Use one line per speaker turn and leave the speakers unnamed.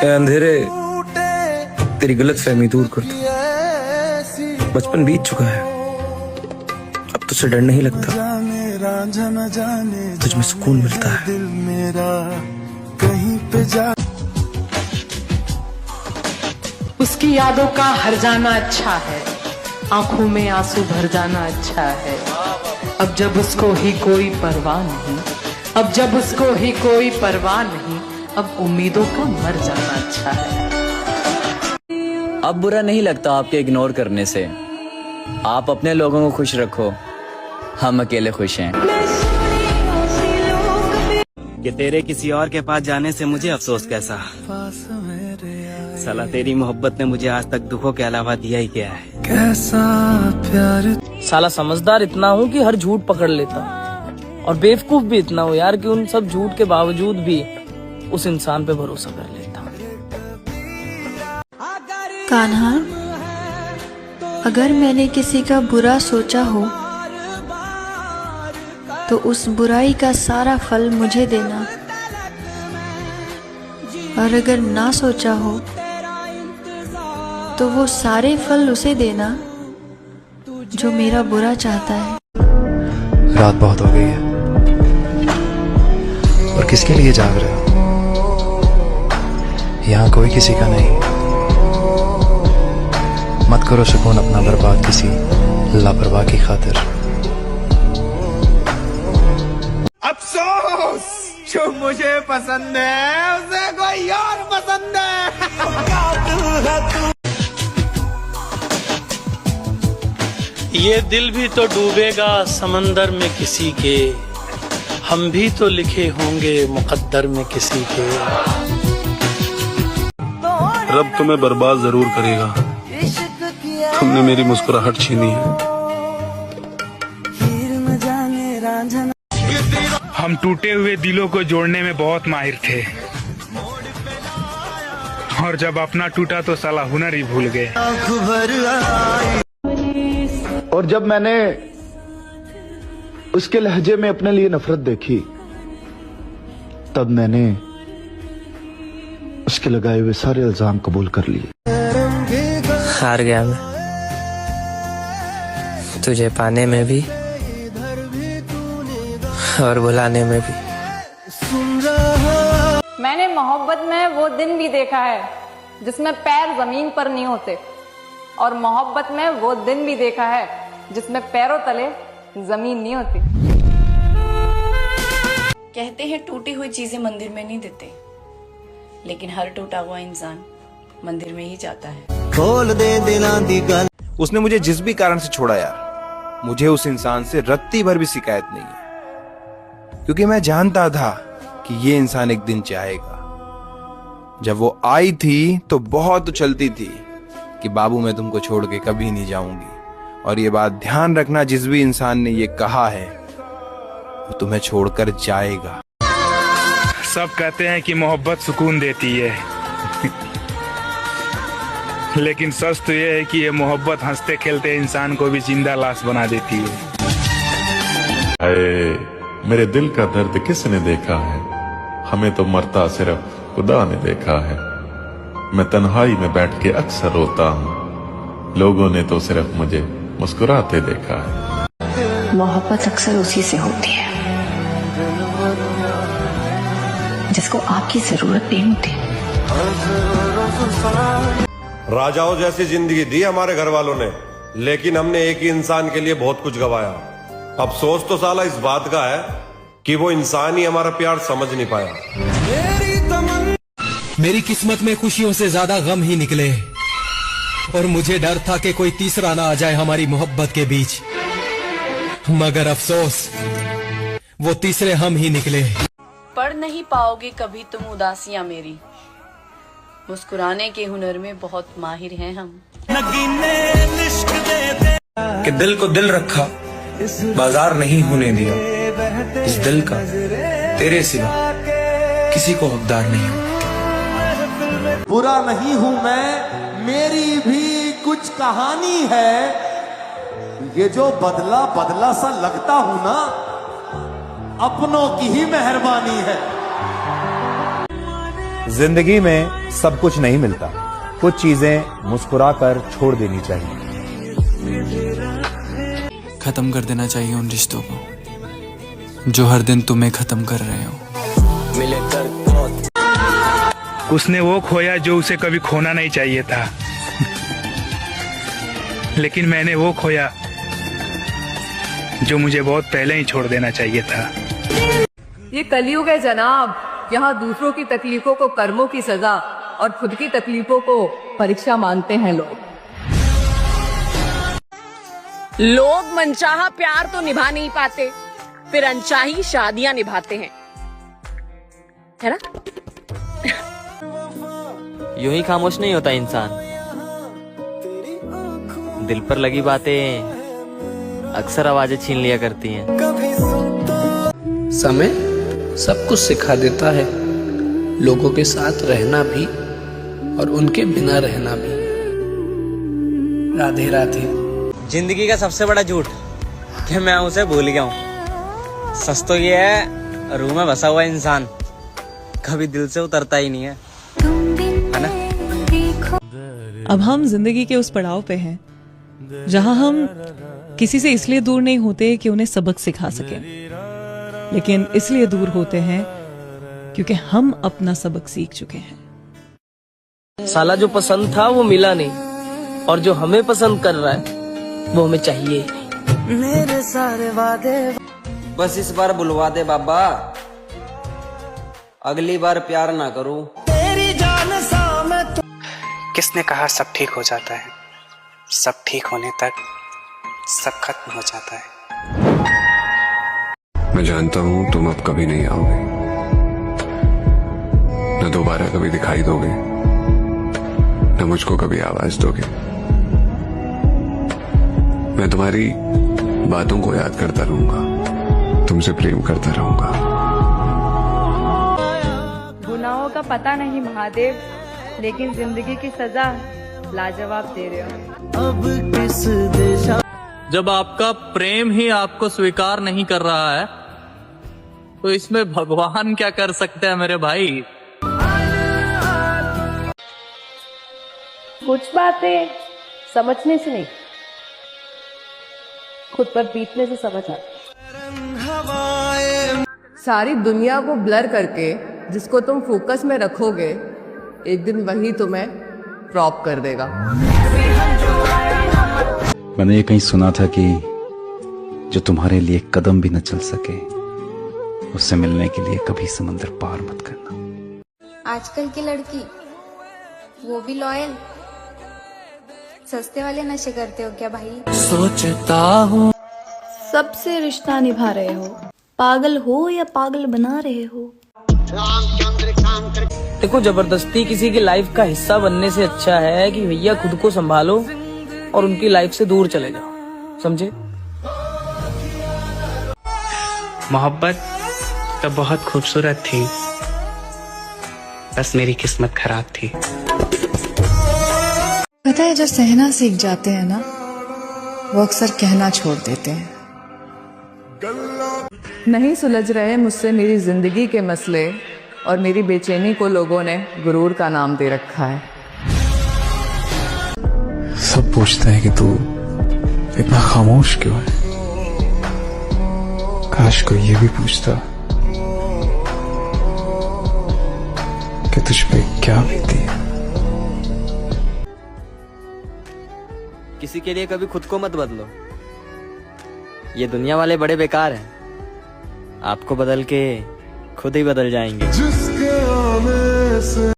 अंधेरे तेरी गलत फहमी दूर कर दो। बचपन बीत चुका है, अब तुझसे डर नहीं लगता, तुझमें सुकून मिलता है।
उसकी यादों का हर जाना अच्छा है, आंखों में आंसू भर जाना अच्छा है। अब जब उसको ही कोई परवाह नहीं, अब जब उसको ही कोई परवाह नहीं, अब उम्मीदों का मर जाना अच्छा है।
अब बुरा नहीं लगता आपके इग्नोर करने से। आप अपने लोगों को खुश रखो, हम अकेले खुश हैं।
कि तेरे किसी और के पास जाने से मुझे अफसोस कैसा। साला तेरी मोहब्बत ने मुझे आज तक दुखों के अलावा दिया ही क्या है।
कैसा प्यार।
साला समझदार इतना हूँ कि हर झूठ पकड़ लेता, और बेवकूफ भी इतना हूँ यार कि उन सब झूठ के बावजूद भी उस इंसान पे भरोसा कर लेता।
कान्हा, अगर मैंने किसी का बुरा सोचा हो तो उस बुराई का सारा फल मुझे देना, और अगर ना सोचा हो तो वो सारे फल उसे देना जो मेरा बुरा चाहता है।
रात बहुत हो गई है, और किसके लिए जाग रहे हो? यहाँ कोई किसी का नहीं। मत करो सुकून अपना बर्बाद किसी लापरवाह की खातिर।
अफसोस जो मुझे पसंद है उसे कोई और पसंद है।
ये दिल भी तो डूबेगा समंदर में किसी के, हम भी तो लिखे होंगे मुकद्दर में किसी के।
रब तुम्हें बर्बाद जरूर करेगा, तुमने मेरी मुस्कुराहट छीनी है।
हम टूटे हुए दिलों को जोड़ने में बहुत माहिर थे, और जब अपना टूटा तो साला हुनर ही भूल गए।
और जब मैंने उसके लहजे में अपने लिए नफरत देखी, तब मैंने उसके लगाए हुए सारे इल्जाम कबूल कर लिए।
हार गया मैं, तुझे पाने में भी और बुलाने में भी।
मैंने मोहब्बत में वो दिन भी देखा है जिसमें पैर जमीन पर नहीं होते, और मोहब्बत में वो दिन भी देखा है जिसमें पैरों तले जमीन नहीं होती।
कहते हैं टूटी हुई चीजें मंदिर में नहीं देते, लेकिन हर टूटा हुआ इंसान मंदिर में ही जाता है।
खोल दे दिलां दी गल। उसने मुझे जिस भी कारण से छोड़ा यार, मुझे उस इंसान से रत्ती भर भी शिकायत नहीं है, क्योंकि मैं जानता था कि ये इंसान एक दिन चाहेगा। जब वो आई थी तो बहुत उछलती थी कि बाबू मैं तुमको छोड़ के कभी नहीं जाऊंगी, और ये बात ध्यान रखना, जिस भी इंसान ने ये कहा है वो तुम्हें छोड़कर जाएगा।
सब कहते हैं कि मोहब्बत सुकून देती है, लेकिन सच तो ये है कि ये मोहब्बत हंसते खेलते इंसान को भी जिंदा लाश बना देती है।
मेरे दिल का दर्द किसने देखा है, हमें तो मरता सिर्फ खुदा ने देखा है। मैं तन्हाई में बैठ के अक्सर रोता हूँ, लोगों ने तो सिर्फ मुझे मुस्कुराते देखा है।
मोहब्बत अक्सर उसी से होती है जिसको आपकी जरूरत नहीं होती।
राजाओं जैसी जिंदगी दी हमारे घर वालों ने, लेकिन हमने एक ही इंसान के लिए बहुत कुछ गवाया। अफसोस तो साला इस बात का है कि वो इंसान ही हमारा प्यार समझ नहीं पाया।
मेरी किस्मत में खुशियों से ज्यादा गम ही निकले, और मुझे डर था कि कोई तीसरा ना आ जाए हमारी मोहब्बत के बीच, मगर अफसोस वो तीसरे हम ही निकले।
पढ़ नहीं पाओगे कभी तुम उदासियां मेरी, मुस्कुराने के हुनर में बहुत माहिर हैं हम।
कि दिल को दिल रखा, बाजार नहीं होने दिया, इस दिल का तेरे सिवा किसी को हकदार नहीं हूँ।
बुरा नहीं हूं मैं, मेरी भी कुछ कहानी है। ये जो बदला बदला सा लगता हूं ना, अपनों की ही मेहरबानी है। जिंदगी में सब कुछ नहीं मिलता, कुछ चीजें मुस्कुराकर छोड़ देनी चाहिए।
खत्म कर देना चाहिए उन रिश्तों को जो हर दिन तुम्हें खत्म कर रहे हो।
उसने वो खोया जो उसे कभी खोना नहीं चाहिए था, लेकिन मैंने वो खोया जो मुझे बहुत पहले ही छोड़ देना चाहिए था।
ये कलयुग है जनाब, यहाँ दूसरों की तकलीफों को कर्मों की सजा और खुद की तकलीफों को परीक्षा मानते हैं लोग।
लोग मनचाहा प्यार तो निभा नहीं पाते, फिर अनचाही शादियां निभाते हैं, है ना?
यूं ही खामोश नहीं होता इंसान, दिल पर लगी बातें अक्सर आवाजें छीन लिया करती हैं।
समय सब कुछ सिखा देता है, लोगों के साथ रहना भी और उनके बिना रहना भी। राधे राधे।
जिंदगी का सबसे बड़ा झूठ कि मैं उसे भूल गया हूँ। सच तो ये है, रूह में बसा हुआ इंसान कभी दिल से उतरता ही नहीं है ना?
अब हम जिंदगी के उस पड़ाव पे हैं जहां हम किसी से इसलिए दूर नहीं होते कि उन्हें सबक सिखा सकें, लेकिन इसलिए दूर होते हैं क्योंकि हम अपना सबक सीख चुके हैं।
साला जो पसंद था वो मिला नहीं, और जो हमें पसंद कर रहा है वो हमें चाहिए।
मेरे सारे वादे
बस इस बार बुलवा दे बाबा, अगली बार प्यार ना करूं।
तेरी जान सा मैं तो...
किसने कहा सब ठीक हो जाता है? सब ठीक होने तक सब खत्म हो जाता है।
मैं जानता हूं तुम अब कभी नहीं आओगे, न दोबारा कभी दिखाई दोगे, न मुझको कभी आवाज दोगे। मैं तुम्हारी बातों को याद करता रहूंगा, तुमसे प्रेम करता रहूंगा।
गुनाहों का पता नहीं महादेव, लेकिन जिंदगी की सजा लाजवाब दे रहे हो।
अब किस दिशा
जब आपका प्रेम ही आपको स्वीकार नहीं कर रहा है तो इसमें भगवान क्या कर सकते हैं मेरे भाई?
कुछ बातें समझने से नहीं, खुद पर बीतने से समझ आती। सारी दुनिया को ब्लर करके जिसको तुम फोकस में रखोगे, एक दिन वही तुम्हें ड्रॉप कर देगा।
मैंने ये कहीं सुना था कि जो तुम्हारे लिए कदम भी न चल सके, उससे मिलने के लिए कभी समंदर पार मत करना।
आजकल की लड़की वो भी लॉयल, सस्ते वाले नशे करते हो क्या भाई?
सोचता हूँ
सबसे रिश्ता निभा रहे हो, पागल हो या पागल बना रहे हो।
देखो, जबरदस्ती किसी की लाइफ का हिस्सा बनने से अच्छा है कि भैया खुद को संभालो और उनकी लाइफ से दूर चले जाओ, समझे?
मोहब्बत तो बहुत खूबसूरत थी, बस मेरी किस्मत खराब थी।
पता है, जो सहना सीख जाते हैं ना, वो अक्सर कहना छोड़ देते हैं।
नहीं सुलझ रहे मुझसे मेरी जिंदगी के मसले, और मेरी बेचैनी को लोगों ने गुरूर का नाम दे रखा है।
सब पूछते हैं कि तू इतना खामोश क्यों है। काश कोई ये भी पूछता कि तुझ पे क्या बीती है।
किसी के लिए कभी खुद को मत बदलो, ये दुनिया वाले बड़े बेकार हैं, आपको बदल के खुद ही बदल जाएंगे।